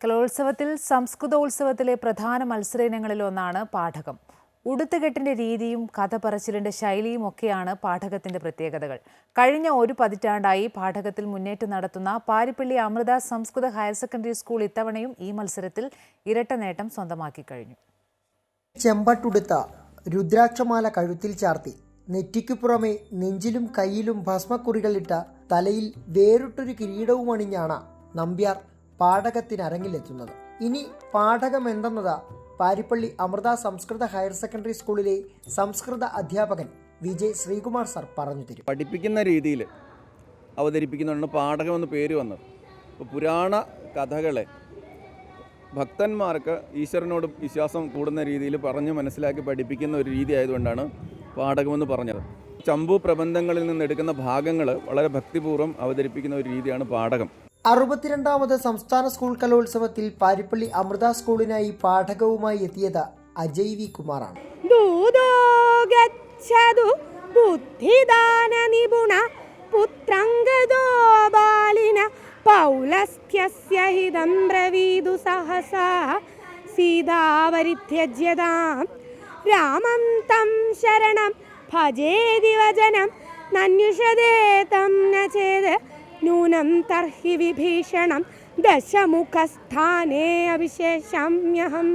കലോത്സവത്തിൽ സംസ്കൃതോത്സവത്തിലെ പ്രധാന മത്സരയിനങ്ങളിലൊന്നാണ് പാഠകം. ഉടുത്തുകെട്ടിന്റെ രീതിയും കഥ പറച്ചിലിന്റെ ശൈലിയും ഒക്കെയാണ് പാഠകത്തിന്റെ പ്രത്യേകതകൾ. കഴിഞ്ഞ ഒരു പതിറ്റാണ്ടായി പാഠകത്തിൽ മുന്നേറ്റം നടത്തുന്ന പാരിപ്പള്ളി അമൃത സംസ്കൃത ഹയർ സെക്കൻഡറി സ്കൂൾ ഇത്തവണയും ഈ മത്സരത്തിൽ ഇരട്ട നേട്ടം സ്വന്തമാക്കി കഴിഞ്ഞു. ചെമ്പട്ടുടുത്ത രുദ്രാക്ഷമാല കഴുത്തിൽ ചാർത്തി നെറ്റിക്കു പുറമെ നെഞ്ചിലും കയ്യിലും ഭസ്മക്കുറികളിട്ട തലയിൽ വേറിട്ടൊരു കിരീടവും അണിഞ്ഞാണ് നമ്പ്യാർ പാഠകത്തിനരങ്ങിലെത്തുന്നത്. ഇനി പാഠകം എന്തെന്നത് പാരിപ്പള്ളി അമൃത സംസ്കൃത ഹയർ സെക്കൻഡറി സ്കൂളിലെ സംസ്കൃത അധ്യാപകൻ വിജയ് ശ്രീകുമാർ സർ പറഞ്ഞു തരും. പഠിപ്പിക്കുന്ന രീതിയിൽ അവതരിപ്പിക്കുന്നതാണ് പാഠകം എന്ന് പേര് വന്നത്. ഇപ്പോൾ പുരാണ കഥകളെ ഭക്തന്മാർക്ക് ഈശ്വരനോട് വിശ്വാസം കൂടുന്ന രീതിയിൽ പറഞ്ഞ് മനസ്സിലാക്കി പഠിപ്പിക്കുന്ന ഒരു രീതി ആയതുകൊണ്ടാണ് പാഠകമെന്ന് പറഞ്ഞത്. ചമ്പു പ്രബന്ധങ്ങളിൽ നിന്ന് എടുക്കുന്ന ഭാഗങ്ങൾ വളരെ ഭക്തിപൂർവ്വം അവതരിപ്പിക്കുന്ന ഒരു രീതിയാണ് പാഠകം. 62ാമത് സംസ്ഥാന സ്കൂൾ കലോത്സവത്തിൽ പാരിപ്പള്ളി അമൃത സ്കൂളിനായി പാഠകവുമായി എത്തിയത് അജയ് വി കുമാറാണ്. രാമം തം ശരണം ഭജേതി വചനം നന്യുഷദേ തം ന ചേത് നൂനം തർഹി വിഭീഷണം ദശമുഖസ്ഥാനേ അവിശേഷമ്യഹം.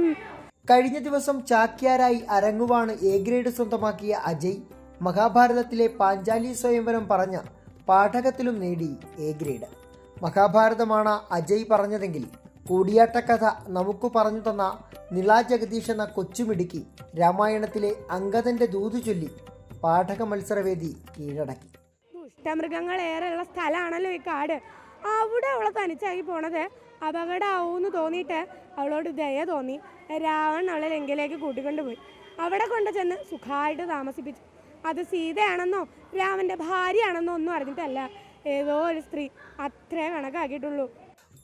കഴിഞ്ഞ ദിവസം ചാക്യാരായി അരങ്ങുവാണ് എ ഗ്രേഡ് സ്വന്തമാക്കിയ അജയ് മഹാഭാരതത്തിലെ പാഞ്ചാലി സ്വയംവരം പറഞ്ഞ പാഠകത്തിലും നേടി എ ഗ്രേഡ്. മഹാഭാരതമാണ് അജയ് പറഞ്ഞതെങ്കിൽ കൂടിയാട്ടക്കഥ നമുക്ക് പറഞ്ഞു തന്ന നിള ജഗദീഷ് എന്ന കൊച്ചുമിടുക്കി രാമായണത്തിലെ അങ്കദന്റെ ദൂത് ചൊല്ലി പാഠക മത്സരവേദി കീഴടക്കി. ദുഷ്ടമൃഗങ്ങളേറെയുള്ള സ്ഥലമാണല്ലോ ഈ കാട്. അവിടെ അവളെ തനിച്ചായി പോണത് അപകടമാവൂന്ന് തോന്നിയിട്ട് അവളോട് ദയ തോന്നി രാവണൻ അവളെ ലങ്കയിലേക്ക് കൂട്ടിക്കൊണ്ടുപോയി. അവിടെ കൊണ്ടു ചെന്ന് സുഖമായിട്ട് താമസിപ്പിച്ചു. അത് സീതയാണെന്നോ രാമന്റെ ഭാര്യയാണെന്നോ ഒന്നും അറിഞ്ഞിട്ടല്ല, ഏതോ ഒരു സ്ത്രീ, അത്രേ കണക്കാക്കിയിട്ടുള്ളൂ.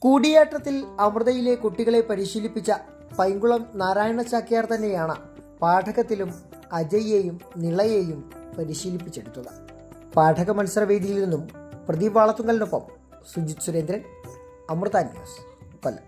കൂടിയാട്ടത്തിൽ അമൃതയിലെ കുട്ടികളെ പരിശീലിപ്പിച്ച പൈങ്കുളം നാരായണ ചാക്യാർ തന്നെയാണ് പാഠകത്തിലും അജയ്യെയും നിളയെയും പരിശീലിപ്പിച്ചെടുത്തത്. പാഠക മത്സരവേദിയിൽ നിന്നും പ്രദീപ് വാളത്തുങ്കലിനൊപ്പം സുജിത് സുരേന്ദ്രൻ, അമൃത ന്യൂസ്, കൊല്ലം.